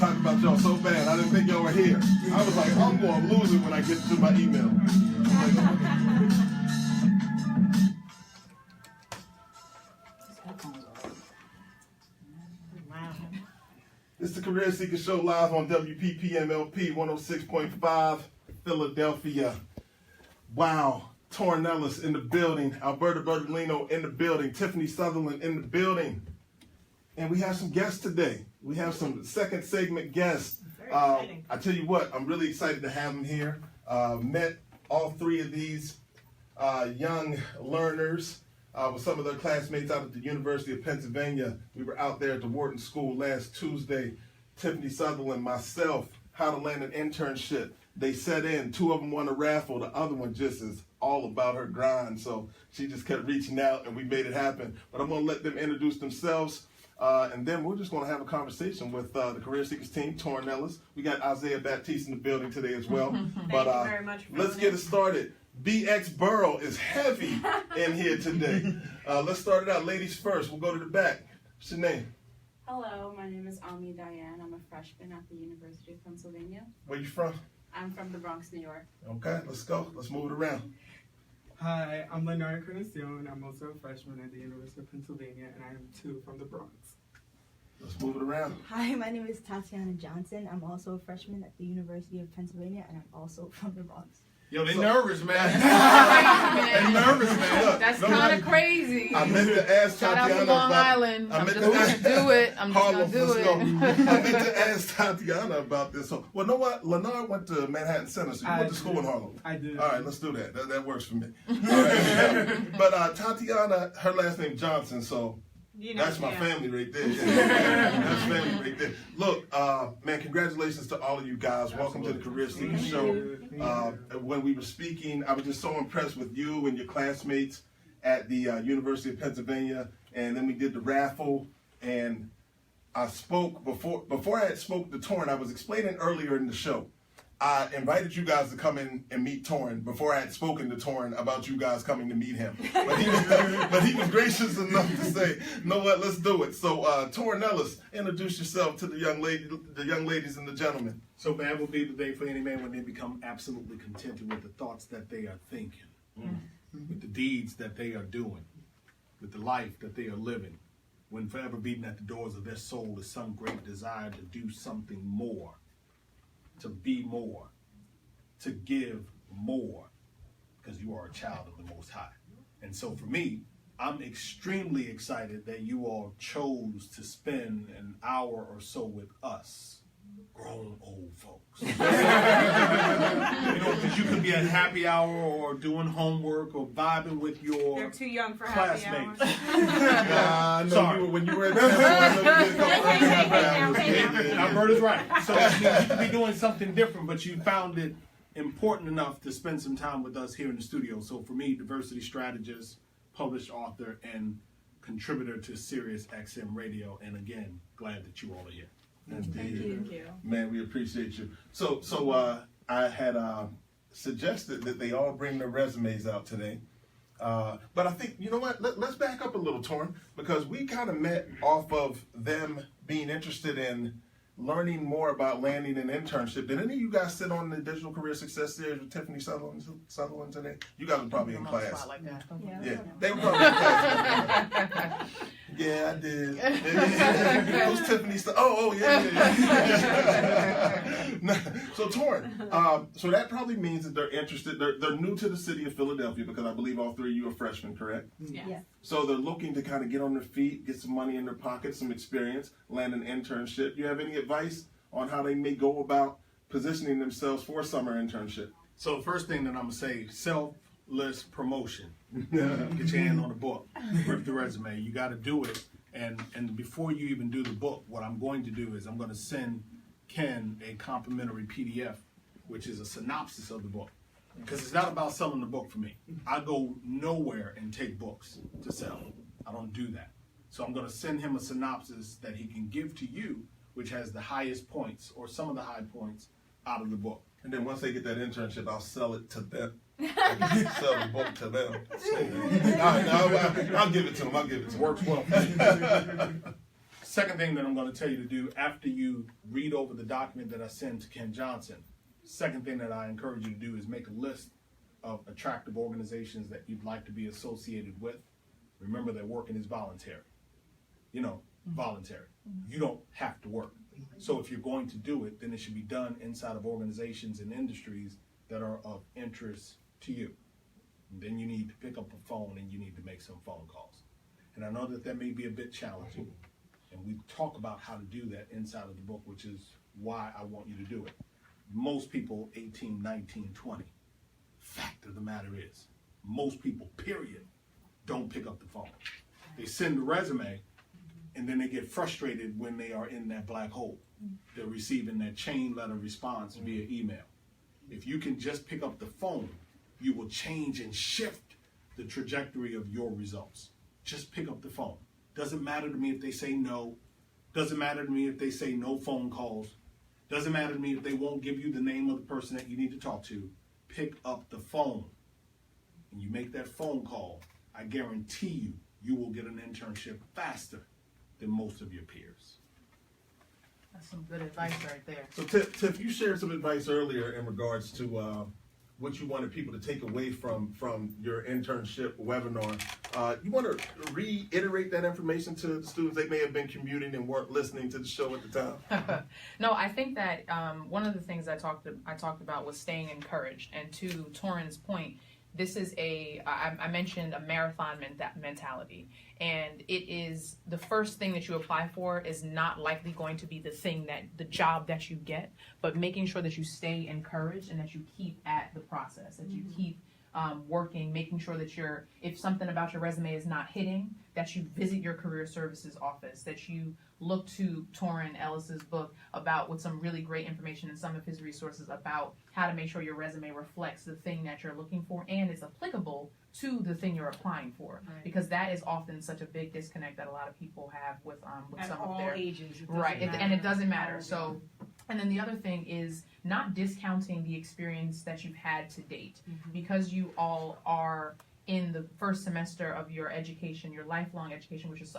talk about y'all so bad. I didn't think y'all were here. I was like, I'm going to lose it when I get to my email. It's the Career Seeker Show live on WPPMLP 106.5 Philadelphia. Wow. Torin Ellis in the building. Alberta Bertolino in the building. Tiffany Southerland in the building. And we have some guests today. We have some second segment guests. I tell you what, I'm really excited to have them here. Met all three of these young learners with some of their classmates out at the University of Pennsylvania. We were out there at the Wharton School last Tuesday. Tiffany Southerland, myself, how to land an internship. They set in. Two of them won a raffle. The other one just is all about her grind. So she just kept reaching out and we made it happen. But I'm going to let them introduce themselves. And then we're just going to have a conversation with the Career Seekers team, Torin Ellis. We got Isaiah Baptiste in the building today as well. Thank you very much for let's get it started. BX Burrow is heavy in here today. Let's start it out. Ladies first. We'll go to the back. What's your name? Hello, my name is Diane. I'm a freshman at the University of Pennsylvania. Where you from? I'm from the Bronx, New York. Okay, let's go. Let's move it around. Hi, I'm Lonard Encarnacion. I'm also a freshman at the University of Pennsylvania, and I am too from the Bronx. Let's move it around. Hi, my name is Tatiana Johnson. I'm also a freshman at the University of Pennsylvania, and I'm also from the Bronx. Yo, they nervous, man. They nervous, man. Look, That's kind of crazy. I meant to ask Shout out Tatiana to Long about. Island. I'm just to going to do it. I'm just going to do let's it. go. I meant to ask Tatiana about this. So, well, know what? Lenard went to Manhattan Center, so you went to school in Harlem. I did. All right, let's do that. That works for me. All right. But Tatiana, her last name Johnson, so that's my family right there. Yeah. That's family right there. Look, man, congratulations to all of you guys. Welcome to the Career Seeker Show. When we were speaking, I was just so impressed with you and your classmates at the University of Pennsylvania. And then we did the raffle, and I spoke before I had spoke to Torin. I was explaining earlier in the show. I invited you guys to come in and meet Torin before I had spoken to Torin about you guys coming to meet him. But he was gracious enough to say, "Know what? Let's do it." So, Torin Ellis, introduce yourself to the young ladies and the gentlemen. So bad will be the day for any man when they become absolutely contented with the thoughts that they are thinking, with the deeds that they are doing, with the life that they are living. When forever beating at the doors of their soul is some great desire to do something more, to be more, to give more, because you are a child of the Most High. And so for me, I'm extremely excited that you all chose to spend an hour or so with us, grown old folks. You know, because you could be at happy hour or doing homework or vibing with your They're too young for classmates. I know Sorry. when you were at Temple, I know you did a couple of Alberta's right. So that means you could be doing something different, but you found it important enough to spend some time with us here in the studio. So for me, diversity strategist, published author, and contributor to Sirius XM Radio. And again, glad that you all are here. Thank you. Man, we appreciate you. So I had suggested that they all bring their resumes out today. But I think, you know what, let's back up a little, Torin, because we kind of met off of them being interested in learning more about landing an internship. Did any of you guys sit on the Digital Career Success Series with Tiffany Southerland today? You guys were probably in class. Like that. Yeah, they were probably in class. Yeah, I did. It was Tiffany. Yeah. So Torin, so that probably means that they're interested. They're new to the city of Philadelphia because I believe all three of you are freshmen, correct? Yeah. So they're looking to kind of get on their feet, get some money in their pocket, some experience, land an internship. You have any advice on how they may go about positioning themselves for a summer internship? So the first thing that I'm going to say, selfless promotion. Get your hand on the book, rip the resume. You got to do it. And before you even do the book, what I'm going to do is I'm going to send Ken a complimentary PDF, which is a synopsis of the book. Because it's not about selling the book for me. I go nowhere and take books to sell. I don't do that. So I'm going to send him a synopsis that he can give to you, which has the highest points or some of the high points out of the book. And then once they get that internship, I'll sell it to them. Sell the book to them. I'll give it to them. Works well for me. Second thing that I'm going to tell you to do after you read over the document that I send to Ken Johnson, second thing that I encourage you to do is make a list of attractive organizations that you'd like to be associated with. Remember that working is voluntary. Voluntary. You don't have to work. So if you're going to do it, then it should be done inside of organizations and industries that are of interest to you. And then you need to pick up the phone and you need to make some phone calls. And I know that may be a bit challenging. And we talk about how to do that inside of the book, which is why I want you to do it. Most people, 18, 19, 20. Fact of the matter is, most people, period, don't pick up the phone. They send a resume, and then they get frustrated when they are in that black hole. They're receiving that chain letter response via email. If you can just pick up the phone, you will change and shift the trajectory of your results. Just pick up the phone. Doesn't matter to me if they say no. Doesn't matter to me if they say no phone calls. Doesn't matter to me if they won't give you the name of the person that you need to talk to. Pick up the phone. And you make that phone call, I guarantee you, you will get an internship faster than most of your peers. That's some good advice right there. So Tiff, you shared some advice earlier in regards to what you wanted people to take away from your internship webinar. You want to reiterate that information to the students? They may have been commuting and weren't listening to the show at the time. No, I think that one of the things I talked about was staying encouraged. And to Torin's point, this is I mentioned a marathon mentality. And it is the first thing that you apply for is not likely going to be the job that you get, but making sure that you stay encouraged and that you keep at the process, that you keep working, making sure that if something about your resume is not hitting, that you visit your career services office, that you look to Torin Ellis's book with some really great information and some of his resources about how to make sure your resume reflects the thing that you're looking for and is applicable to the thing you're applying for. Right. Because that is often such a big disconnect that a lot of people have with some of their ages. and it doesn't matter. So, and then the other thing is not discounting the experience that you've had to date, because you all are in the first semester of your education, your lifelong education, which is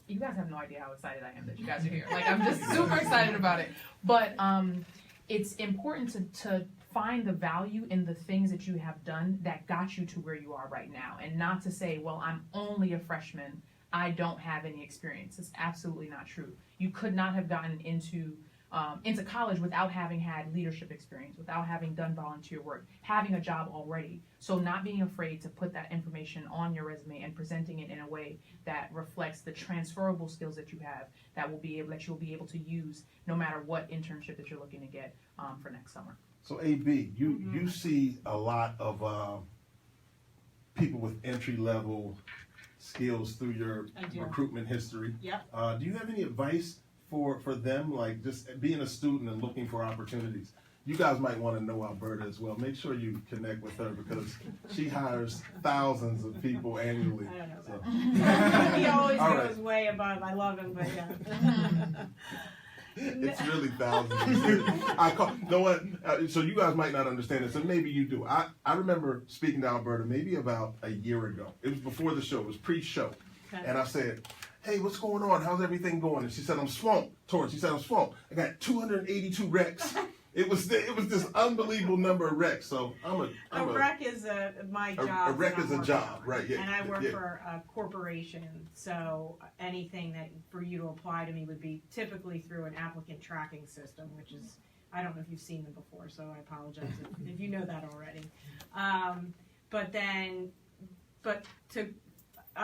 you guys have no idea how excited I am that you guys are here. Like, I'm just super excited about it. But it's important to find the value in the things that you have done that got you to where you are right now, and not to say, well, I'm only a freshman, I don't have any experience. It's absolutely not true. You could not have gotten into college without having had leadership experience, without having done volunteer work, having a job already. So not being afraid to put that information on your resume and presenting it in a way that reflects the transferable skills that you have that you'll be able to use no matter what internship that you're looking to get for next summer. So AB, you see a lot of people with entry-level skills through your recruitment history. Yep. Do you have any advice for them, like just being a student and looking for opportunities? You guys might want to know Alberta as well. Make sure you connect with her because she hires thousands of people annually. I don't know So. about He always All goes right. way above. I love him, but yeah. It's really thousands. You know what? So you guys might not understand it. So maybe you do. I remember speaking to Alberta maybe about a year ago. It was before the show. It was pre-show. Okay. And I said, hey, what's going on? How's everything going? And she said, I'm swamped. Torin, she said, I'm swamped. I got 282 recs. It was this unbelievable number of recs. So A rec is my job. A rec that is I'm a working job, on. right? Yeah. And I work yeah. for a corporation, so anything that for you to apply to me would be typically through an applicant tracking system, which is, I don't know if you've seen them before, so I apologize if you know that already. I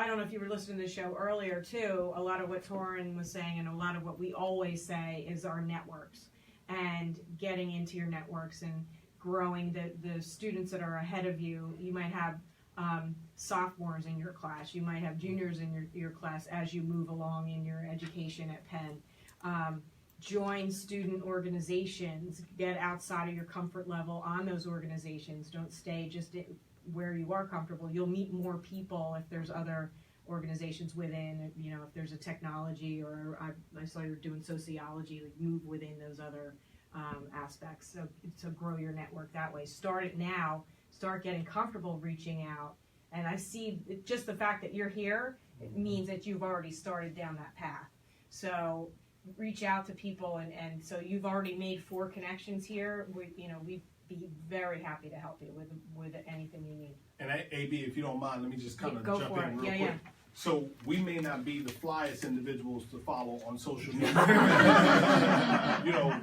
don't know if you were listening to the show earlier too, a lot of what Torin was saying and a lot of what we always say is our networks and getting into your networks and growing the students that are ahead of you. You might have sophomores in your class, you might have juniors in your class as you move along in your education at Penn. Join student organizations, get outside of your comfort level on those organizations. Don't stay just where you are comfortable. You'll meet more people if there's other organizations within, if there's a technology or I saw you're doing sociology, like move within those other aspects. So grow your network that way. Start it now, start getting comfortable reaching out. And I see just the fact that you're here, it means that you've already started down that path. So reach out to people, and so you've already made 4 connections here. We'd be very happy to help you with anything you need. And AB, if you don't mind, let me just kind of Go jump for in it. real Yeah, quick. yeah. So we may not be the flyest individuals to follow on social media.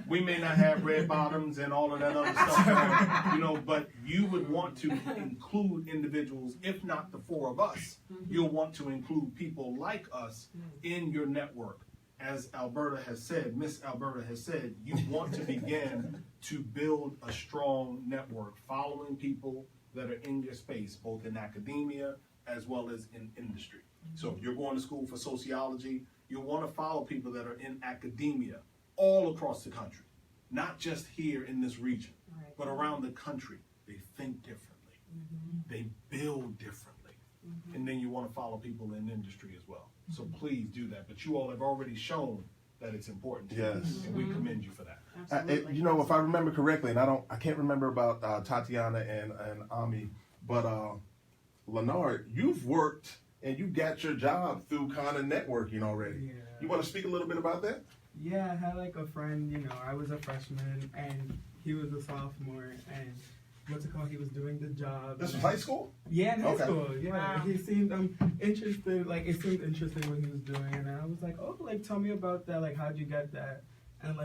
We may not have red bottoms and all of that other stuff. But you would want to include individuals, if not the 4 of us, you'll want to include people like us in your network. As Alberta has said, Miss Alberta has said, you want to begin to build a strong network, following people that are in your space, both in academia as well as in industry. So if you're going to school for sociology, you'll want to follow people that are in academia all across the country, not just here in this region, but around the country. They think differently. They build differently. And then you want to follow people in industry as well. So please do that. But you all have already shown that it's important to you, and we commend you for that. Absolutely. If I remember correctly, and I can't remember about Tatiana and Ami, but Lonard, you've worked and you got your job through kind of networking already. Yeah. You want to speak a little bit about that? Yeah, I had like a friend, I was a freshman and he was a sophomore, and he was doing the job. This was high school? Yeah, in high Okay. school. Yeah, Wow. he seemed interested. Like it seemed interesting what he was doing, and I was like, oh, like tell me about that. Like how'd you get that? And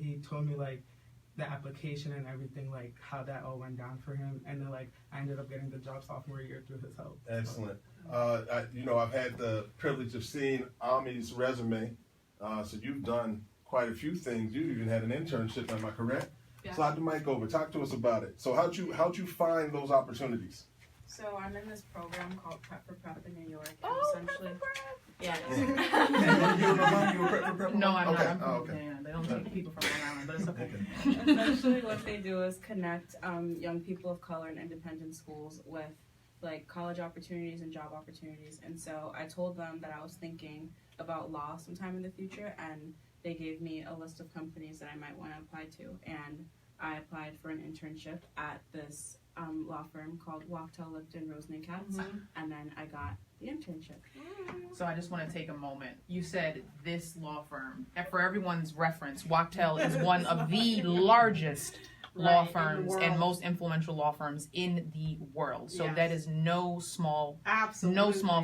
he told me like the application and everything, like how that all went down for him, and then like I ended up getting the job sophomore year through his help. Excellent. I've had the privilege of seeing Ami's resume. So you've done quite a few things. You even had an internship, am I correct? Yeah. Slide the mic over. Talk to us about it. So how'd you find those opportunities? So I'm in this program called Prep for Prep in New York. And Oh, essentially, yeah. You were Prep for Prep? No, I'm Okay. not. I'm from okay. Diane. They don't take people from Long Island, but it's okay. essentially what they do is connect young people of color in independent schools with like college opportunities and job opportunities. And so I told them that I was thinking about law sometime in the future, and they gave me a list of companies that I might want to apply to. And I applied for an internship at this law firm called Wachtell, Lipton, Rosen & Katz, and then I got the internship. So I just want to take a moment. You said this law firm, and for everyone's reference, Wachtell is one of the largest law Right, in the firms and world. most influential law firms in the world. So Yes. that is no small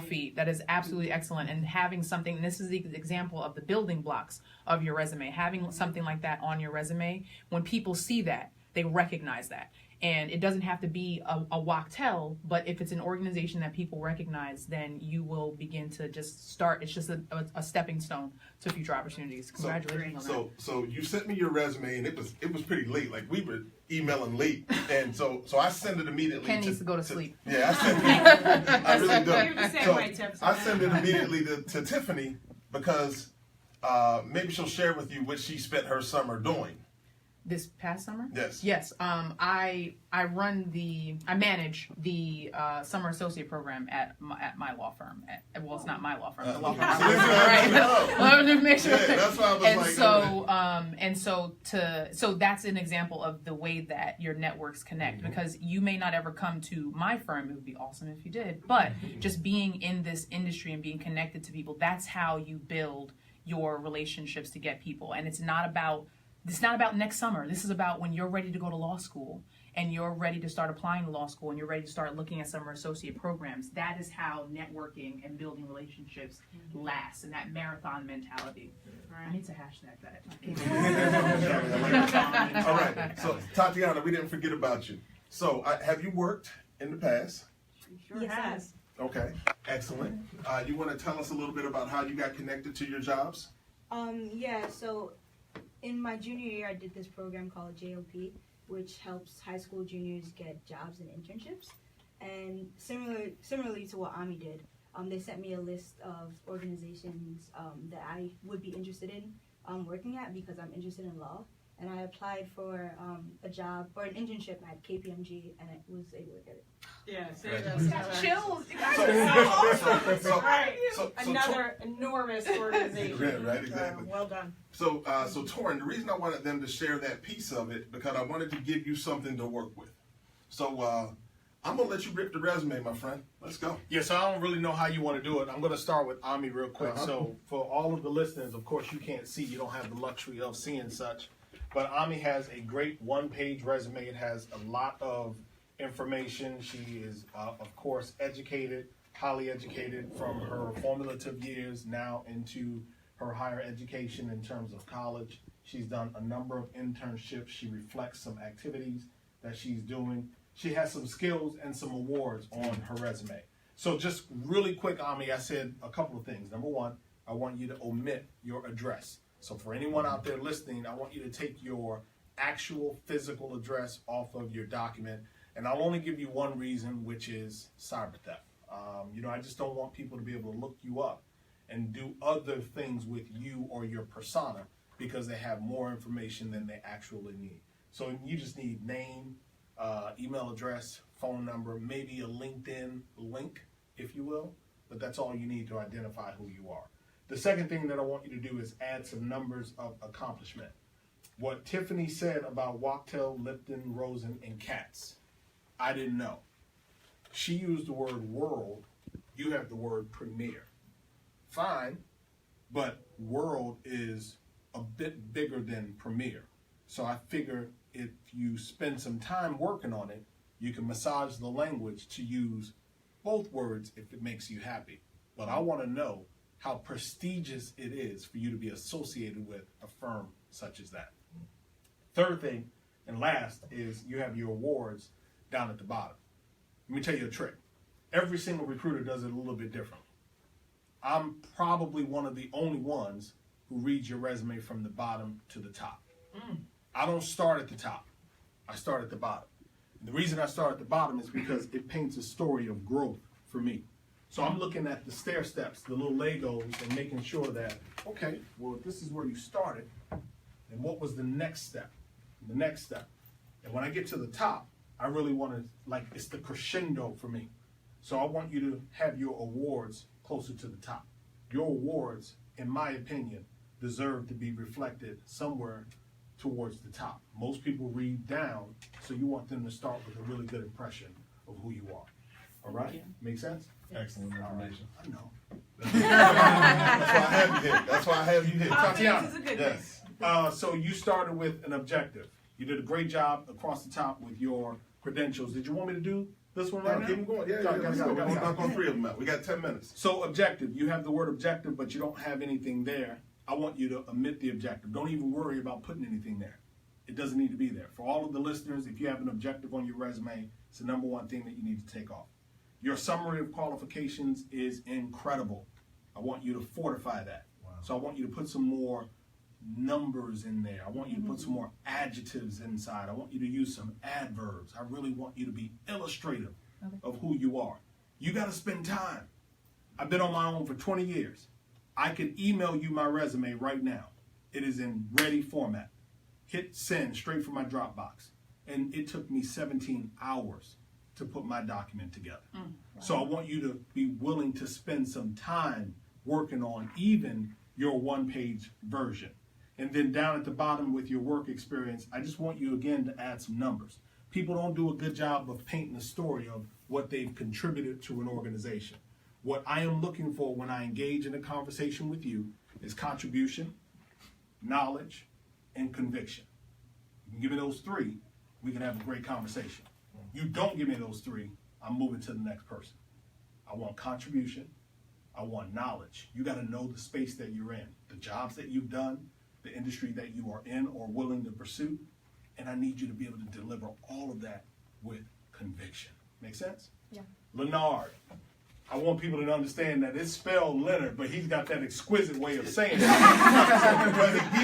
feat. That is absolutely excellent. And having something, and this is the example of the building blocks of your resume, having something like that on your resume, when people see that, they recognize that. And it doesn't have to be a Wachtell, but if it's an organization that people recognize, then you will begin to just start. It's just a stepping stone to future opportunities. Congratulations on that. So you sent me your resume, and it was pretty late. Like we were emailing late, and so I sent it immediately. Ken needs to go to sleep. Yeah, I sent it. I really do. You're the same way, Tiff. I sent it immediately to Tiffany because maybe she'll share with you what she spent her summer doing. This past summer? Yes. Yes. I manage the summer associate program at my law firm. Well, it's not my law firm. The law firm. So this is what Right. Let me just make sure. Yeah, that's why I was And like, so that's an example of the way that your networks connect, because you may not ever come to my firm. It would be awesome if you did, but just being in this industry and being connected to people, that's how you build your relationships to get people. And it's not about next summer. This is about when you're ready to go to law school and you're ready to start applying to law school and you're ready to start looking at summer associate programs. That is how networking and building relationships last, and that marathon mentality. I need to hashtag that. All right. So Tatiana, we didn't forget about you. So have you worked in the past? Sure Yes, has. Okay. Excellent. You want to tell us a little bit about how you got connected to your jobs? So in my junior year, I did this program called JOP, which helps high school juniors get jobs and internships. And similarly to what Ami did, they sent me a list of organizations that I would be interested in working at because I'm interested in law. And I applied for a job or an internship at KPMG, and I was able to get it. Yeah, see, Chills. another enormous organization. Yeah, right, exactly. Well done. So Torin, the reason I wanted them to share that piece of it because I wanted to give you something to work with. So I'm gonna let you rip the resume, my friend. Let's go. Yeah, so I don't really know how you want to do it. I'm going to start with Ami real quick. So for all of the listeners, of course, you can't see. You don't have the luxury of seeing such. But Ami has a great one-page resume. It has a lot of information. She is, of course, educated, highly educated from her formative years now into her higher education in terms of college. She's done a number of internships. She reflects some activities that she's doing. She has some skills and some awards on her resume. So just really quick, Ami, I said a couple of things. Number one, I want you to omit your address. So for anyone out there listening, I want you to take your actual physical address off of your document. And I'll only give you one reason, which is cyber theft. I just don't want people to be able to look you up and do other things with you or your persona because they have more information than they actually need. So you just need name, email address, phone number, maybe a LinkedIn link, if you will, but that's all you need to identify who you are. The second thing that I want you to do is add some numbers of accomplishment. What Tiffany said about Wachtell, Lipton, Rosen, and Katz, I didn't know. She used the word world. You have the word premier. Fine, but world is a bit bigger than premier. So I figure if you spend some time working on it, you can massage the language to use both words if it makes you happy. But I want to know how prestigious it is for you to be associated with a firm such as that. Third thing, and last, is you have your awards down at the bottom. Let me tell you a trick. Every single recruiter does it a little bit different. I'm probably one of the only ones who reads your resume from the bottom to the top. I don't start at the top. I start at the bottom. And the reason I start at the bottom is because it paints a story of growth for me. So I'm looking at the stair steps, the little Legos, and making sure that, okay, well, if this is where you started, then what was the next step? The next step. And when I get to the top, I really want to, it's the crescendo for me. So I want you to have your awards closer to the top. Your awards, in my opinion, deserve to be reflected somewhere towards the top. Most people read down, so you want them to start with a really good impression of who you are. All right? Make sense? Excellent information. I know. That's why I have you here. Tatiana. This is a good Yes. So you started with an objective. You did a great job across the top with your credentials. Did you want me to do this one right now? Keep them going. Yeah, Got it. We're going to knock on 3 of them out. We got 10 minutes. So objective, you have the word objective, but you don't have anything there. I want you to omit the objective. Don't even worry about putting anything there. It doesn't need to be there. For all of the listeners, if you have an objective on your resume, it's the number one thing that you need to take off. Your summary of qualifications is incredible. I want you to fortify that. Wow. So I want you to put some more numbers in there. I want you to put some more adjectives inside. I want you to use some adverbs. I really want you to be illustrative of who you are. You got to spend time. I've been on my own for 20 years. I could email you my resume right now. It is in ready format. Hit send straight from my Dropbox. And it took me 17 hours to put my document together. Wow. So I want you to be willing to spend some time working on even your one-page version. And then down at the bottom with your work experience, I just want you again to add some numbers. People don't do a good job of painting a story of what they've contributed to an organization. What I am looking for when I engage in a conversation with you is contribution, knowledge, and conviction. You can give me those 3, we can have a great conversation. You don't give me those 3, I'm moving to the next person. I want contribution, I want knowledge. You got to know the space that you're in, the jobs that you've done, the industry that you are in or willing to pursue, and I need you to be able to deliver all of that with conviction. Make sense? Yeah. Lonard. I want people to understand that it's spelled Leonard, but he's got that exquisite way of saying it. You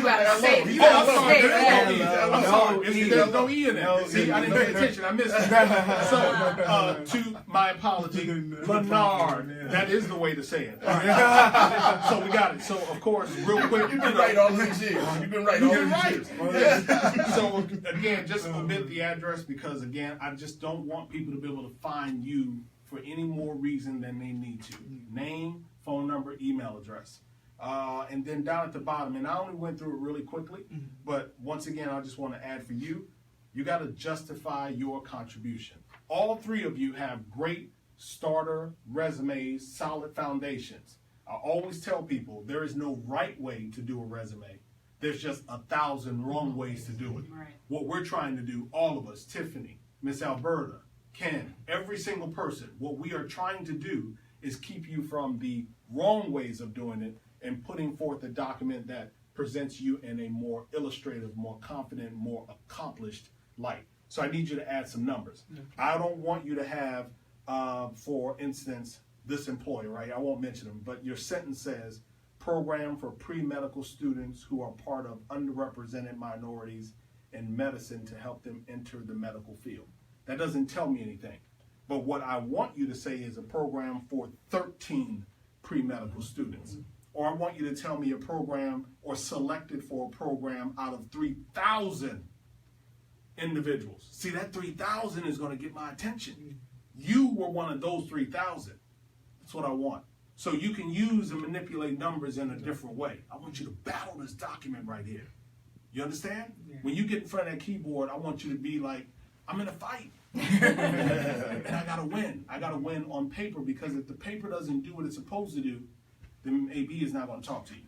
gotta say it. You gotta say it. There's no E in it. See, I didn't pay attention. I missed it. So, to my apology, Lonard. That is the way to say it. So we got it. So, of course, real quick. You've been right all these years. You've been right all these years. So, again, just omit the address because, again, I just don't want people to be able to find you for any more reason than they need to. Name, phone number, email address. And then down at the bottom, and I only went through it really quickly, but once again, I just want to add for you, you got to justify your contribution. all three of you have great starter resumes, solid foundations. I always tell people there is no right way to do a resume. There's just 1,000 wrong ways to do it. Right. What we're trying to do, all of us, Tiffany, Miss Alberta, Ken, every single person, what we are trying to do is keep you from the wrong ways of doing it and putting forth a document that presents you in a more illustrative, more confident, more accomplished light. So I need you to add some numbers. I don't want you to have, for instance, this employer, right? I won't mention them, but your sentence says, program for pre-medical students who are part of underrepresented minorities in medicine to help them enter the medical field. That doesn't tell me anything. But what I want you to say is a program for 13 pre-medical students. Or I want you to tell me a program or selected for a program out of 3,000 individuals. See, that 3,000 is going to get my attention. You were one of those 3,000. That's what I want. So you can use and manipulate numbers in a different way. I want you to battle this document right here. You understand? Yeah. When you get in front of that keyboard, I want you to be like, I'm in a fight. And I gotta win. I gotta win on paper, because if the paper doesn't do what it's supposed to do, then AB is not gonna talk to you.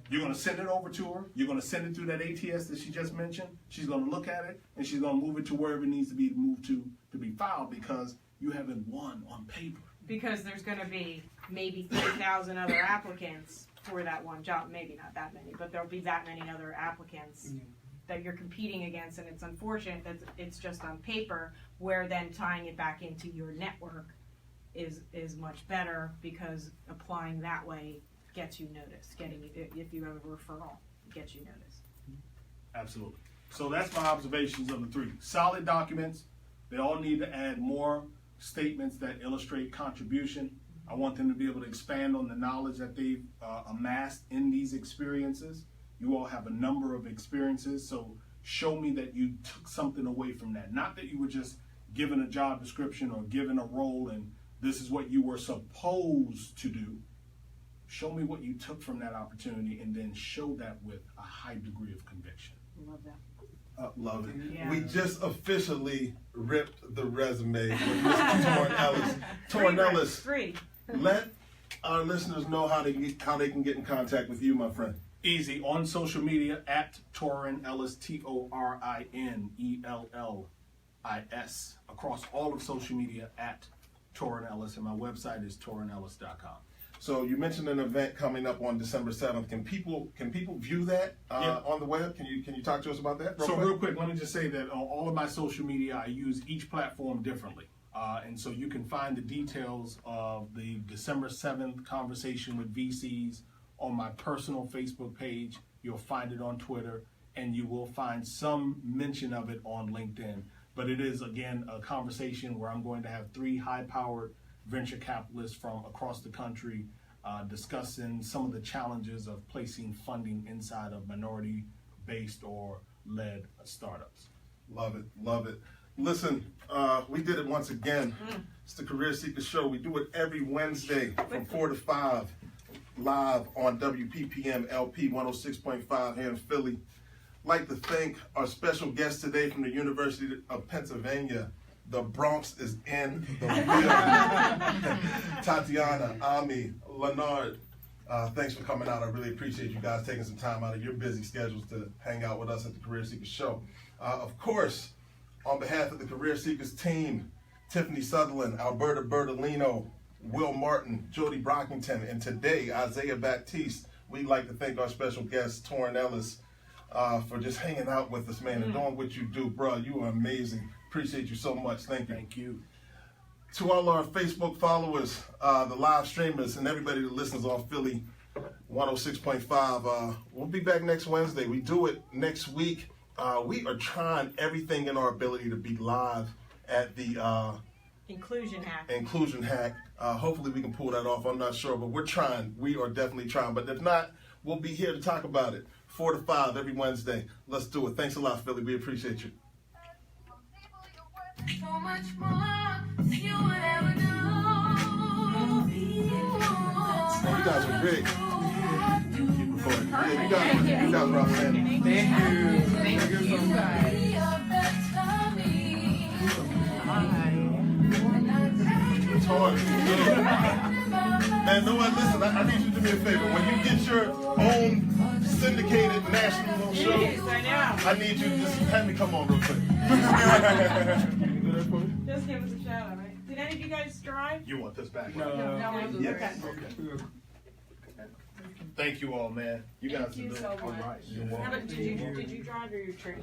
You're gonna send it over to her. You're gonna send it through that ATS that she just mentioned. She's gonna look at it and she's gonna move it to wherever it needs to be moved to be filed, because you haven't won on paper. Because there's going to be maybe 3,000 other applicants for that one job. Maybe not that many, but there'll be that many other applicants that you're competing against, and it's unfortunate that it's just on paper, where then tying it back into your network is much better, because applying that way gets you noticed. If you have a referral, it gets you noticed. Absolutely. So that's my observations of the three. Solid documents. They all need to add more statements that illustrate contribution. I want them to be able to expand on the knowledge that they've amassed in these experiences. You all have a number of experiences, so show me that you took something away from that. Not that you were just given a job description or given a role and this is what you were supposed to do. Show me what you took from that opportunity, and then show that with a high degree of conviction. Love that. Love it. Yeah. We just officially ripped the resume with Mr. Torin Ellis. Torin Ellis, Free. let our listeners know how they can get in contact with you, my friend. Easy. On social media at Torin Ellis, TorinEllis. Across all of social media at Torin Ellis, and my website is torinellis.com. So you mentioned an event coming up on December 7th. Can people view that Yeah. on the web? Can you talk to us about that? Real quick, let me just say that on all of my social media, I use each platform differently. And so you can find the details of the December 7th conversation with VCs on my personal Facebook page. You'll find it on Twitter, and you will find some mention of it on LinkedIn. But it is, again, a conversation where I'm going to have 3 high-powered venture capitalists from across the country discussing some of the challenges of placing funding inside of minority-based or led startups. Love it, love it. Listen, we did it once again. It's the Career Seeker Show. We do it every Wednesday from 4 to 5, live on WPPM LP 106.5 here in Philly. I'd like to thank our special guest today from the University of Pennsylvania. The Bronx is in the building. Tatiana, Ami, Lonard, thanks for coming out. I really appreciate you guys taking some time out of your busy schedules to hang out with us at the Career Seekers Show. Of course, on behalf of the Career Seekers team, Tiffany Southerland, Alberta Bertolino, Will Martin, Jody Brockington, and today, Isaiah Baptiste, we'd like to thank our special guest, Torin Ellis, for just hanging out with us, man, and doing what you do. Bro, you are amazing. Appreciate you so much. Thank you. Thank you. To all our Facebook followers, the live streamers, and everybody that listens on Philly 106.5, we'll be back next Wednesday. We do it next week. We are trying everything in our ability to be live at the Inclusion Hack. Inclusion Hack. Hopefully we can pull that off. I'm not sure, but we're trying. We are definitely trying. But if not, we'll be here to talk about it. 4 to 5 every Wednesday. Let's do it. Thanks a lot, Philly. We appreciate you. So much more than you would ever do. Oh, you guys are great. Keep recording. Yeah, you guys are outstanding. Thank you. Thank you, guys. Be a better me. Bye. Torin. Man, no one, listen, I need you to do me a favor. When you get your own syndicated national show, Yes, I know. I need you to just have me come on real quick. You do that for me? Just give us a shout out, right? Did any of you guys drive? You want this back? No. Yes. Thank you all, man. You guys Thank you are so doing all much. right. You're How welcome. about, did you drive or your train?